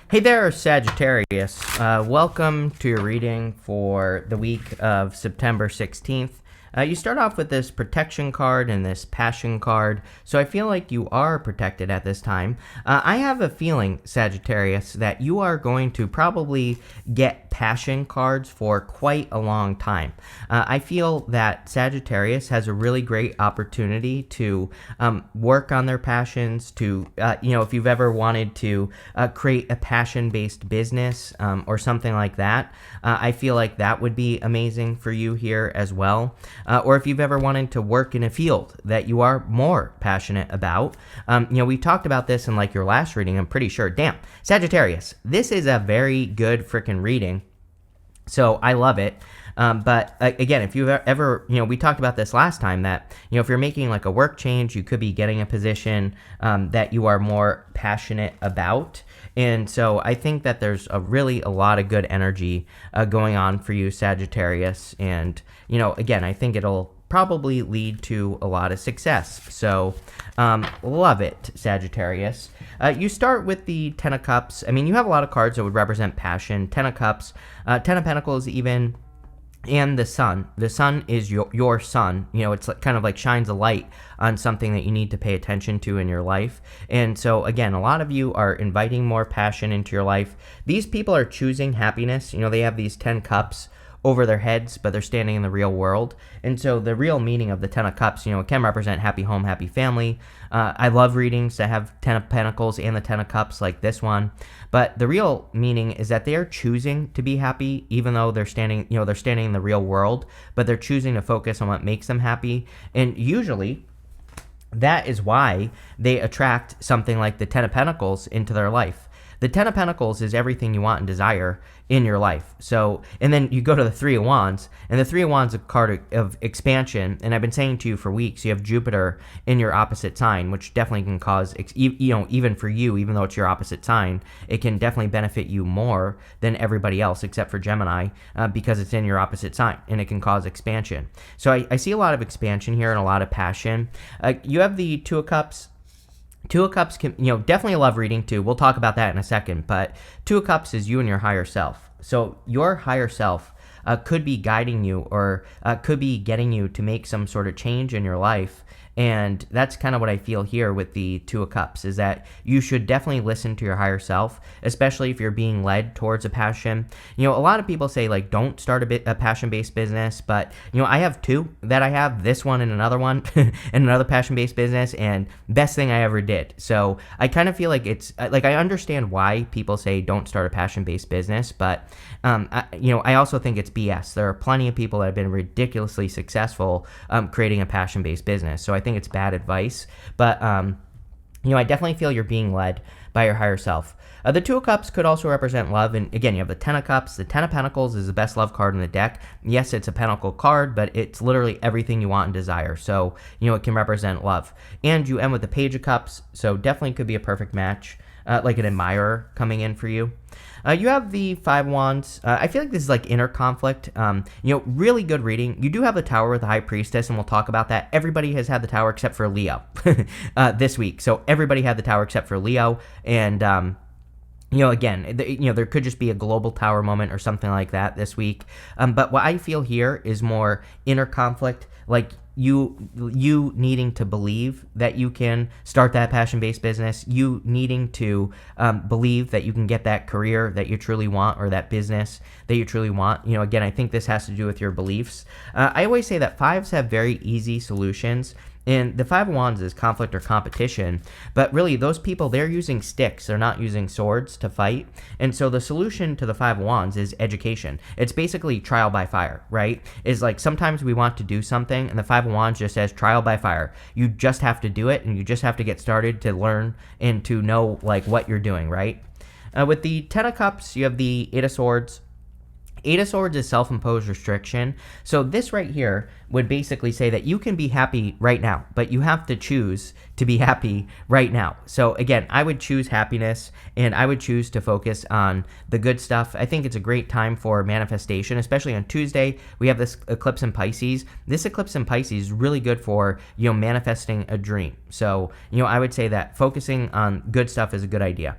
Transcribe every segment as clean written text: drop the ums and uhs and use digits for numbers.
Hey there, Sagittarius. Welcome to your reading for the week of September 16th. You start off with this protection card and this passion card, so I feel like you are protected at this time. I have a feeling, Sagittarius, that you are going to probably get passion cards for quite a long time. I feel that Sagittarius has a really great opportunity to work on their passions, to, if you've ever wanted to create a passion-based business or something like that, I feel like that would be amazing for you here as well. Or if you've ever wanted to work in a field that you are more passionate about. We talked about this in like your last reading, I'm pretty sure. Damn, Sagittarius, this is a very good freaking reading. So I love it. But again, if you've ever, we talked about this last time that, if you're making like a work change, you could be getting a position that you are more passionate about. And so I think that there's a lot of good energy going on for you, Sagittarius. And, again, I think it'll probably lead to a lot of success. So love it, Sagittarius. You start with the Ten of Cups. I mean, you have a lot of cards that would represent passion. Ten of Cups, Ten of Pentacles even. And the sun. The sun is your sun. It's kind of like shines a light on something that you need to pay attention to in your life. And so, again, a lot of you are inviting more passion into your life. These people are choosing happiness. They have these 10 cups over their heads, but they're standing in the real world. And so the real meaning of the Ten of Cups, it can represent happy home, happy family. I love readings that have Ten of Pentacles and the Ten of Cups like this one. But the real meaning is that they are choosing to be happy, even though they're standing in the real world, but they're choosing to focus on what makes them happy. And usually that is why they attract something like the Ten of Pentacles into their life. The Ten of Pentacles is everything you want and desire in your life. So, and then you go to the Three of Wands, and the Three of Wands is a card of expansion. And I've been saying to you for weeks, you have Jupiter in your opposite sign, which definitely can cause, even for you, even though it's your opposite sign, it can definitely benefit you more than everybody else except for Gemini because it's in your opposite sign, and it can cause expansion. So I see a lot of expansion here and a lot of passion. You have the Two of Cups. Two of Cups can, definitely love reading too. We'll talk about that in a second. But Two of Cups is you and your higher self. So your higher self could be guiding you or could be getting you to make some sort of change in your life. And that's kind of what I feel here with the Two of Cups, is that you should definitely listen to your higher self, especially if you're being led towards a passion. A lot of people say, like, don't start a passion-based business, but, I have two that I have, this one and another one, and another passion-based business, and best thing I ever did. So I kind of feel like it's, like, I understand why people say don't start a passion-based business, but, I also think it's BS. There are plenty of people that have been ridiculously successful creating a passion-based business. So I think it's bad advice, but I definitely feel you're being led by your higher self. The Two of Cups could also represent love, and again, you have the Ten of Cups. The Ten of Pentacles is the best love card in the deck. Yes, it's a pentacle card, but it's literally everything you want and desire, so, it can represent love. And you end with the Page of Cups, so definitely could be a perfect match, like an admirer coming in for you. You have the Five of Wands. I feel like this is like inner conflict. Really good reading. You do have the Tower with the High Priestess, and we'll talk about that. Everybody has had the Tower except for Leo this week. So everybody had the Tower except for Leo. And, again, there could just be a global Tower moment or something like that this week. But what I feel here is more inner conflict, like you needing to believe that you can start that passion-based business, you needing to believe that you can get that career that you truly want or that business that you truly want. Again, I think this has to do with your beliefs. I always say that fives have very easy solutions. And the Five of Wands is conflict or competition, but really those people, they're using sticks, they're not using swords to fight. And so the solution to the Five of Wands is education. It's basically trial by fire, right? It's like sometimes we want to do something and the Five of Wands just says trial by fire. You just have to do it and you just have to get started to learn and to know like what you're doing, right? With the Ten of Cups, you have the Eight of Swords. Eight of Swords is self-imposed restriction. So this right here would basically say that you can be happy right now, but you have to choose to be happy right now. So again, I would choose happiness and I would choose to focus on the good stuff. I think it's a great time for manifestation, especially on Tuesday. We have this eclipse in Pisces. This eclipse in Pisces is really good for, manifesting a dream. So, I would say that focusing on good stuff is a good idea.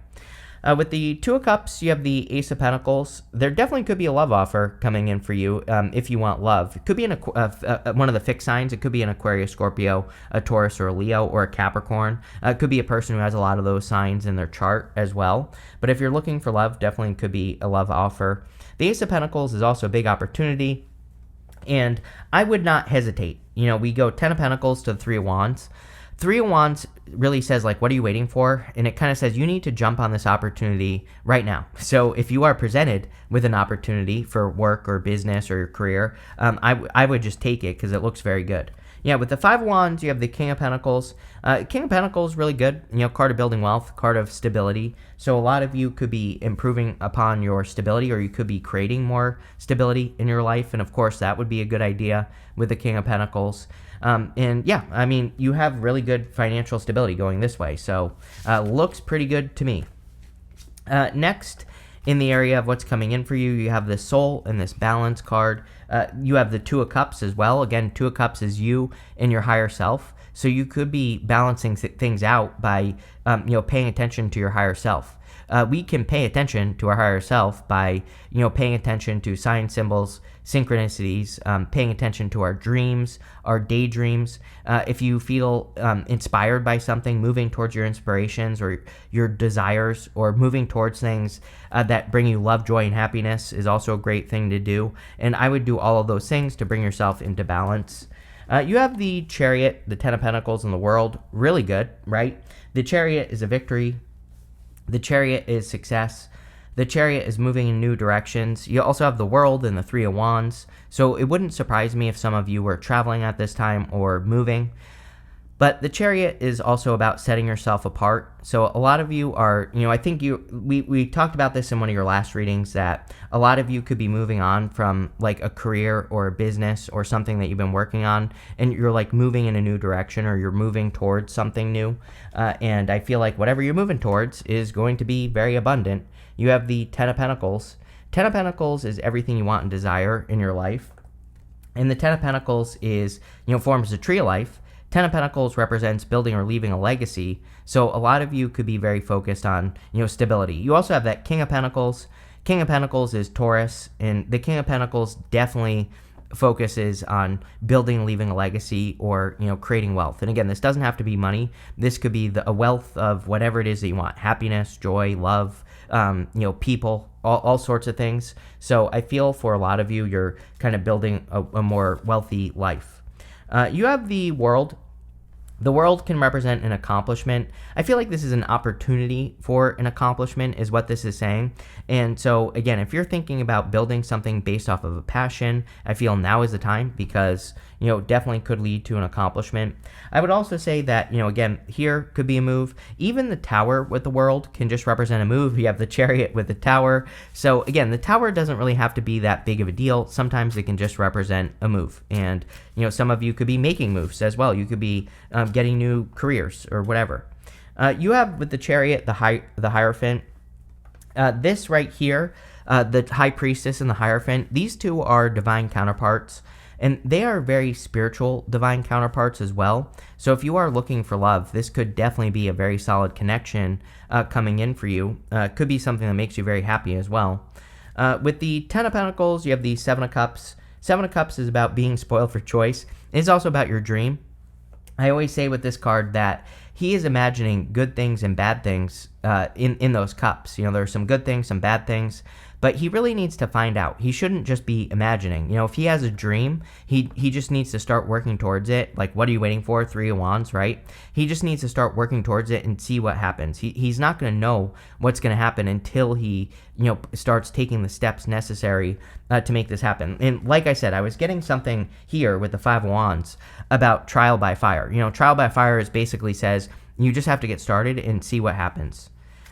With the Two of Cups, you have the Ace of Pentacles. There definitely could be a love offer coming in for you if you want love. It could be one of the fixed signs. It could be an Aquarius, Scorpio, a Taurus, or a Leo, or a Capricorn. It could be a person who has a lot of those signs in their chart as well. But if you're looking for love, definitely could be a love offer. The Ace of Pentacles is also a big opportunity, and I would not hesitate. We go 10 of Pentacles to the 3 of Wands. 3 of Wands really says, like, what are you waiting for? And it kind of says you need to jump on this opportunity right now. So if you are presented with an opportunity for work or business or your career, I would just take it because it looks very good. Yeah, with the 5 of Wands, you have the King of Pentacles. King of Pentacles, really good. Card of building wealth, card of stability. So a lot of you could be improving upon your stability, or you could be creating more stability in your life. And of course, that would be a good idea with the King of Pentacles. And yeah, I mean, you have really good financial stability going this way. So looks pretty good to me. Next, in the area of what's coming in for you, you have this Soul and this Balance card. You have the Two of Cups as well. Again, Two of Cups is you and your higher self. So you could be balancing things out by, paying attention to your higher self. We can pay attention to our higher self by, paying attention to sign symbols, synchronicities, paying attention to our dreams, our daydreams. If you feel inspired by something, moving towards your inspirations or your desires, or moving towards things that bring you love, joy, and happiness is also a great thing to do. And I would do all of those things to bring yourself into balance. You have the Chariot, the 10 of Pentacles, and the World. Really good, right? The Chariot is a victory. The Chariot is success. The Chariot is moving in new directions. You also have the World and the 3 of Wands. So it wouldn't surprise me if some of you were traveling at this time or moving. But the Chariot is also about setting yourself apart. So a lot of you are, I think we talked about this in one of your last readings, that a lot of you could be moving on from like a career or a business or something that you've been working on, and you're like moving in a new direction, or you're moving towards something new. And I feel like whatever you're moving towards is going to be very abundant. You have the 10 of Pentacles. 10 of Pentacles is everything you want and desire in your life. And the 10 of Pentacles is, forms the tree of life. 10 of Pentacles represents building or leaving a legacy. So a lot of you could be very focused on, stability. You also have that King of Pentacles. King of Pentacles is Taurus, and the King of Pentacles definitely focuses on building and leaving a legacy, or, creating wealth. And again, this doesn't have to be money. This could be a wealth of whatever it is that you want: happiness, joy, love, people, all sorts of things. So I feel for a lot of you, you're kind of building a more wealthy life. You have the World. The World can represent an accomplishment. I feel like this is an opportunity for an accomplishment, is what this is saying. And so, again, if you're thinking about building something based off of a passion, I feel now is the time, because, definitely could lead to an accomplishment. I would also say that, again, here could be a move. Even the Tower with the World can just represent a move. You have the Chariot with the Tower. So, again, the Tower doesn't really have to be that big of a deal. Sometimes it can just represent a move. And, some of you could be making moves as well. You could be getting new careers or whatever. You have with the Chariot the Hierophant. This right here, the High Priestess and the Hierophant, these two are divine counterparts, and they are very spiritual divine counterparts as well. So if you are looking for love, this could definitely be a very solid connection coming in for you. Could be something that makes you very happy as well. With the 10 of Pentacles, you have the 7 of Cups. 7 of Cups is about being spoiled for choice. It's also about your dream. I always say with this card that he is imagining good things and bad things in those cups. There are some good things, some bad things, but he really needs to find out. He shouldn't just be imagining. If he has a dream, he just needs to start working towards it. Like, what are you waiting for? 3 of Wands, right? He just needs to start working towards it and see what happens. He's not going to know what's going to happen until he, starts taking the steps necessary to make this happen. And like I said, I was getting something here with the 5 of Wands about trial by fire. Trial by fire is basically says you just have to get started and see what happens.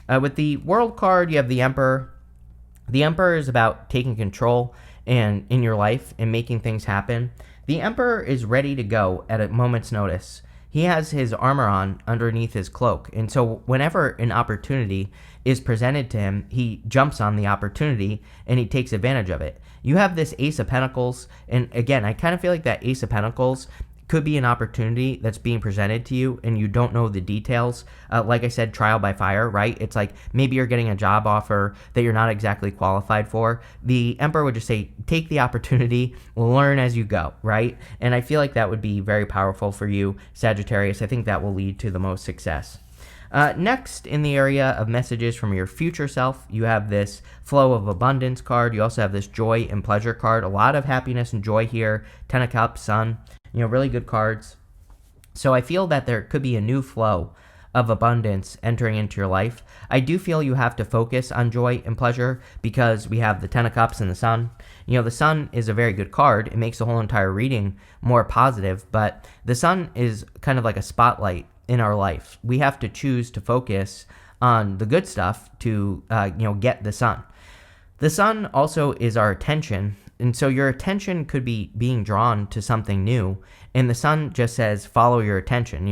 With the World card, you have the Emperor. The Emperor is about taking control and in your life and making things happen. The Emperor is ready to go at a moment's notice. He has his armor on underneath his cloak, and so whenever an opportunity is presented to him, he jumps on the opportunity and he takes advantage of it. You have this Ace of Pentacles, and again, I kind of feel like that Ace of Pentacles could be an opportunity that's being presented to you and you don't know the details. Like I said, trial by fire, right? It's like maybe you're getting a job offer that you're not exactly qualified for. The Emperor would just say, take the opportunity, learn as you go, right? And I feel like that would be very powerful for you, Sagittarius. I think that will lead to the most success. Next, in the area of messages from your future self, you have this flow of abundance card. You also have this joy and pleasure card. A lot of happiness and joy here. 10 of Cups, Sun, really good cards. So I feel that there could be a new flow of abundance entering into your life. I do feel you have to focus on joy and pleasure because we have the 10 of Cups and the Sun. The Sun is a very good card. It makes the whole entire reading more positive, but the Sun is kind of like a spotlight in our life. We have to choose to focus on the good stuff to, get the Sun. The Sun also is our attention, and so your attention could be being drawn to something new, and the Sun just says follow your attention.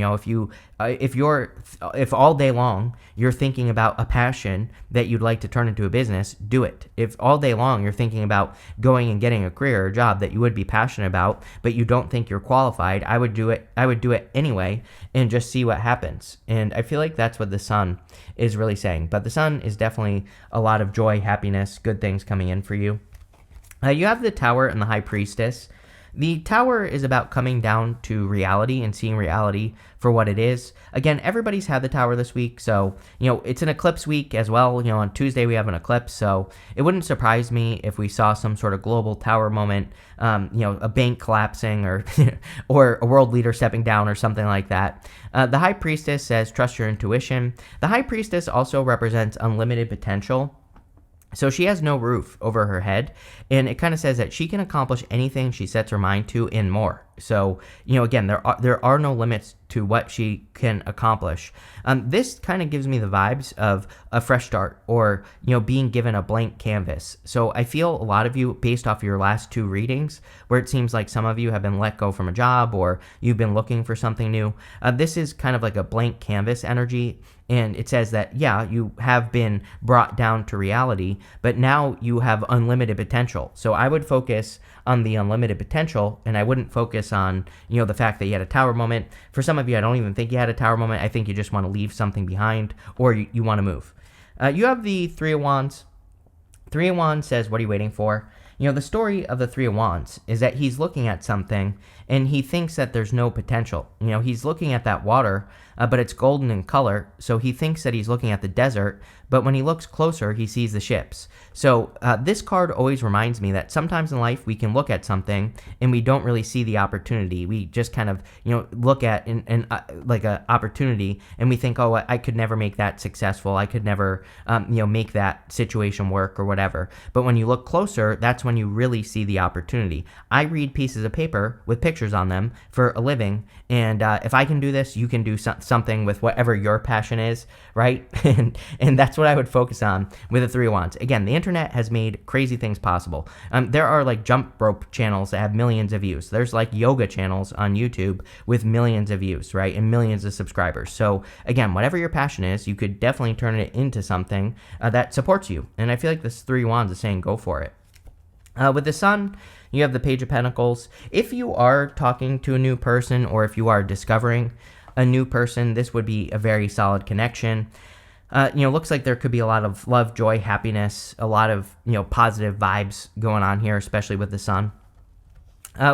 If all day long you're thinking about a passion that you'd like to turn into a business, do it. If all day long you're thinking about going and getting a career or a job that you would be passionate about, but you don't think you're qualified, I would do it anyway and just see what happens. And I feel like that's what the Sun is really saying. But the Sun is definitely a lot of joy, happiness, good things coming in for you. You have the Tower and the High Priestess. The Tower is about coming down to reality and seeing reality for what it is. Again, everybody's had the Tower this week, so, it's an eclipse week as well. On Tuesday we have an eclipse, so it wouldn't surprise me if we saw some sort of global Tower moment, a bank collapsing or or a world leader stepping down or something like that. The High Priestess says trust your intuition. The High Priestess also represents unlimited potential. So she has no roof over her head, and it kind of says that she can accomplish anything she sets her mind to and more. So, again, there are no limits to what she can accomplish. This kind of gives me the vibes of a fresh start or, being given a blank canvas. So I feel a lot of you, based off your last two readings, where it seems like some of you have been let go from a job or you've been looking for something new, this is kind of like a blank canvas energy. And it says that, yeah, you have been brought down to reality, but now you have unlimited potential. So I would focus on the unlimited potential, and I wouldn't focus on, the fact that you had a Tower moment. For some of you, I don't even think you had a Tower moment. I think you just want to leave something behind, or you want to move. You have the Three of Wands. Three of Wands says, what are you waiting for? The story of the Three of Wands is that he's looking at something and he thinks that there's no potential. He's looking at that water, but it's golden in color, so he thinks that he's looking at the desert, but when he looks closer, he sees the ships. So this card always reminds me that sometimes in life we can look at something and we don't really see the opportunity. We just kind of, look at like an opportunity and we think, oh, I could never make that successful. I could never, make that situation work or whatever. But when you look closer, that's when you really see the opportunity. I read pieces of paper with pictures on them for a living, and if I can do this, you can do something with whatever your passion is, right? and that's what I would focus on with the Three of Wands. Again, the internet has made crazy things possible. There are like jump rope channels that have millions of views. There's like yoga channels on YouTube with millions of views, right? And millions of subscribers. So again, whatever your passion is, you could definitely turn it into something that supports you. And I feel like this Three of Wands is saying go for it. With the Sun, you have the Page of Pentacles. If you are talking to a new person or if you are discovering a new person, this would be a very solid connection. Looks like there could be a lot of love, joy, happiness, a lot of, positive vibes going on here, especially with the Sun.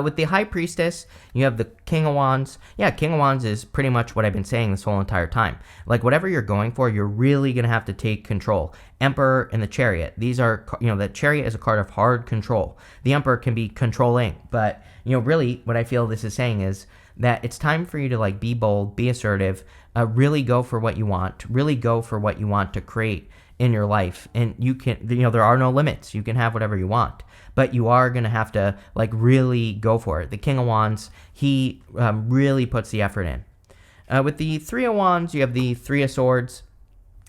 With the High Priestess, you have the King of Wands. Yeah, King of Wands is pretty much what I've been saying this whole entire time. Like, whatever you're going for, you're really going to have to take control. Emperor and the Chariot. These are, the Chariot is a card of hard control. The Emperor can be controlling, but, really what I feel this is saying is that it's time for you to, like, be bold, be assertive, really go for what you want, really go for what you want to create in your life. And you can, there are no limits. You can have whatever you want. But you are going to have to, like, really go for it. The King of Wands, he really puts the effort in. With the Three of Wands, you have the Three of Swords.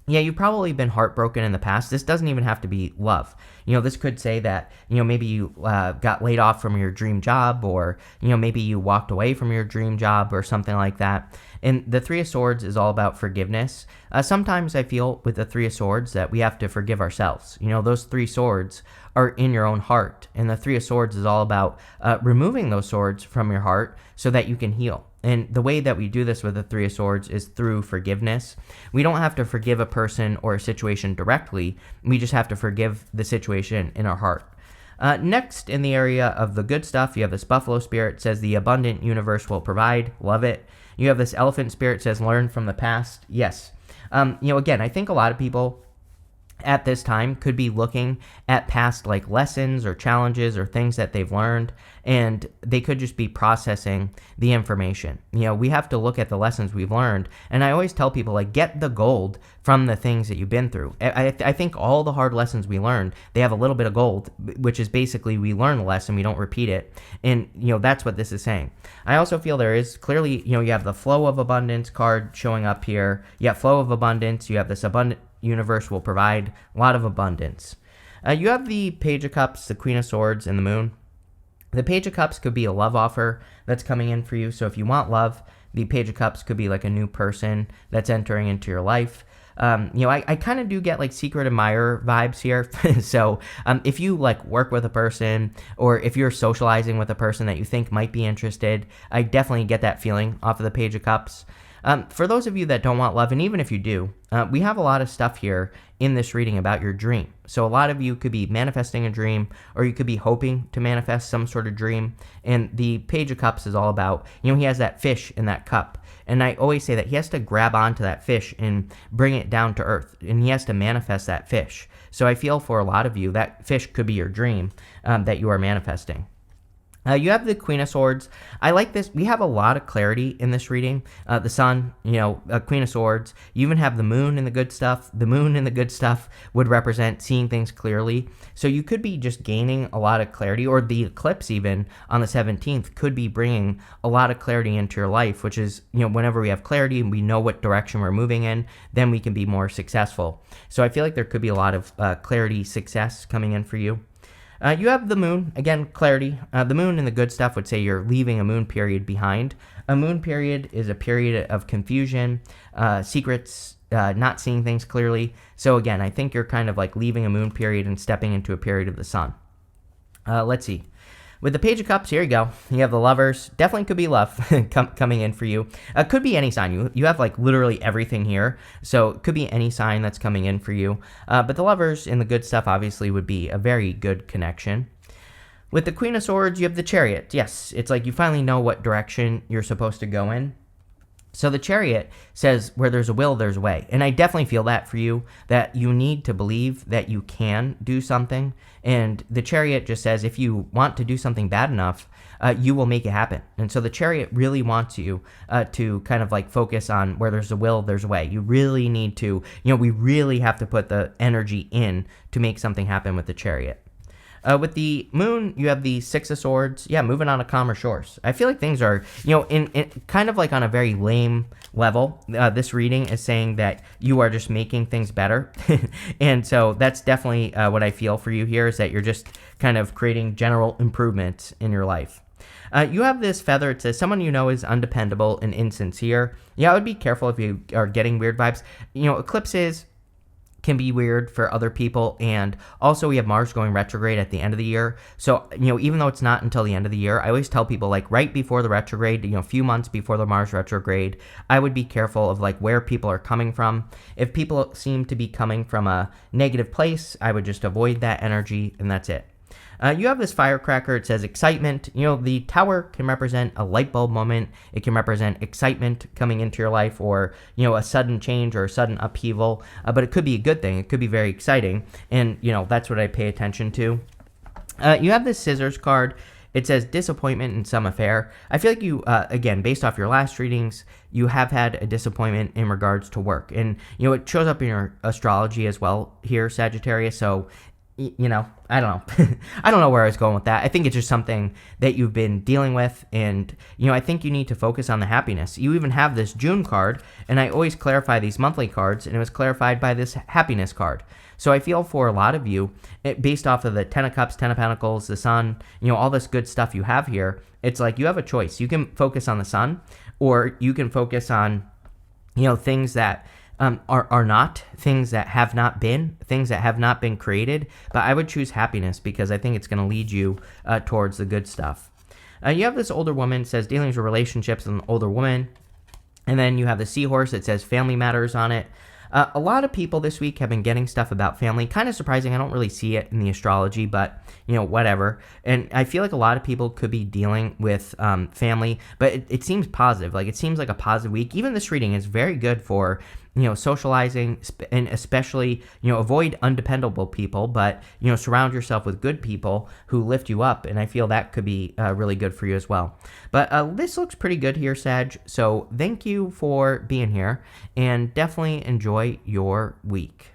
Yeah, you've probably been heartbroken in the past. This doesn't even have to be love. This could say that, maybe you got laid off from your dream job, or, maybe you walked away from your dream job or something like that. And the Three of Swords is all about forgiveness. Sometimes I feel with the Three of Swords that we have to forgive ourselves. Those three swords are in your own heart. And the Three of Swords is all about removing those swords from your heart so that you can heal. And the way that we do this with the Three of Swords is through forgiveness. We don't have to forgive a person or a situation directly. We just have to forgive the situation in our heart. Next, in the area of the good stuff, you have this Buffalo Spirit, says the abundant universe will provide. Love it. You have this Elephant Spirit, says learn from the past. Yes. Again, I think a lot of people at this time could be looking at past like lessons or challenges or things that they've learned, and they could just be processing the information. We have to look at the lessons we've learned, and I always tell people, like, get the gold from the things that you've been through. I think all the hard lessons we learned, they have a little bit of gold, which is basically we learn the lesson, we don't repeat it, and that's what this is saying. I also feel there is clearly, you have the flow of abundance card showing up here. You have flow of abundance, you have this abundant universe will provide, a lot of abundance. You have the Page of Cups, the Queen of Swords, and the Moon. The Page of Cups could be a love offer that's coming in for you. So if you want love, the Page of Cups could be like a new person that's entering into your life. I kind of do get like secret admirer vibes here. So if you like work with a person, or if you're socializing with a person that you think might be interested, I definitely get that feeling off of the Page of Cups. For those of you that don't want love, and even if you do, we have a lot of stuff here in this reading about your dream. So a lot of you could be manifesting a dream, or you could be hoping to manifest some sort of dream. And the Page of Cups is all about, he has that fish in that cup. And I always say that he has to grab onto that fish and bring it down to earth. And he has to manifest that fish. So I feel for a lot of you, that fish could be your dream that you are manifesting. You have the Queen of Swords. I like this. We have a lot of clarity in this reading. The Sun, Queen of Swords. You even have the Moon in the good stuff. The Moon in the good stuff would represent seeing things clearly. So you could be just gaining a lot of clarity, or the eclipse even on the 17th could be bringing a lot of clarity into your life, which is, whenever we have clarity and we know what direction we're moving in, then we can be more successful. So I feel like there could be a lot of clarity, success coming in for you. You have the Moon, again, clarity. The Moon in the good stuff would say you're leaving a moon period behind. A moon period is a period of confusion, secrets, not seeing things clearly. So again, I think you're kind of like leaving a moon period and stepping into a period of the sun. Let's see. With the Page of Cups, here you go. You have the Lovers. Definitely could be love coming in for you. Could be any sign. You have like literally everything here. So it could be any sign that's coming in for you. But the Lovers in the good stuff obviously would be a very good connection. With the Queen of Swords, you have the Chariot. Yes, it's like you finally know what direction you're supposed to go in. So the Chariot says where there's a will, there's a way. And I definitely feel that for you, that you need to believe that you can do something. And the Chariot just says if you want to do something bad enough, you will make it happen. And so the Chariot really wants you to kind of like focus on where there's a will, there's a way. You really need to, we really have to put the energy in to make something happen with the Chariot. With the Moon, you have the Six of Swords. Yeah, moving on to calmer shores. I feel like things are, in kind of like on a very lame level. This reading is saying that you are just making things better. And so that's definitely what I feel for you here, is that you're just kind of creating general improvements in your life. You have this feather. It says someone you know is undependable and insincere. Yeah, I would be careful if you are getting weird vibes. Eclipses can be weird for other people, and also we have Mars going retrograde at the end of the year. So even though it's not until the end of the year, I always tell people, like, right before the retrograde, a few months before the Mars retrograde, I would be careful of like where people are coming from. If people seem to be coming from a negative place, I would just avoid that energy, and that's it. You have this firecracker. It says excitement. The tower can represent a light bulb moment. It can represent excitement coming into your life, or, a sudden change or a sudden upheaval. But it could be a good thing. It could be very exciting. And, that's what I pay attention to. You have this scissors card. It says disappointment in some affair. I feel like you, again, based off your last readings, you have had a disappointment in regards to work. And, it shows up in your astrology as well here, Sagittarius. So I don't know. I don't know where I was going with that. I think it's just something that you've been dealing with, and I think you need to focus on the happiness. You even have this June card, and I always clarify these monthly cards, and it was clarified by this happiness card. So I feel for a lot of you, based off of the Ten of Cups, Ten of Pentacles, the Sun, all this good stuff you have here, it's like you have a choice. You can focus on the Sun, or you can focus on things that are not, things that have not been, things that have not been created. But I would choose happiness because I think it's going to lead you towards the good stuff. You have this older woman, says dealings with relationships with an older woman. And then you have the seahorse that says family matters on it. A lot of people this week have been getting stuff about family. Kind of surprising. I don't really see it in the astrology, but, whatever. And I feel like a lot of people could be dealing with family, but it seems positive. Like, it seems like a positive week. Even this reading is very good for, socializing, and especially, avoid undependable people, but, surround yourself with good people who lift you up. And I feel that could be really good for you as well. But this looks pretty good here, Sag. So thank you for being here, and definitely enjoy your week.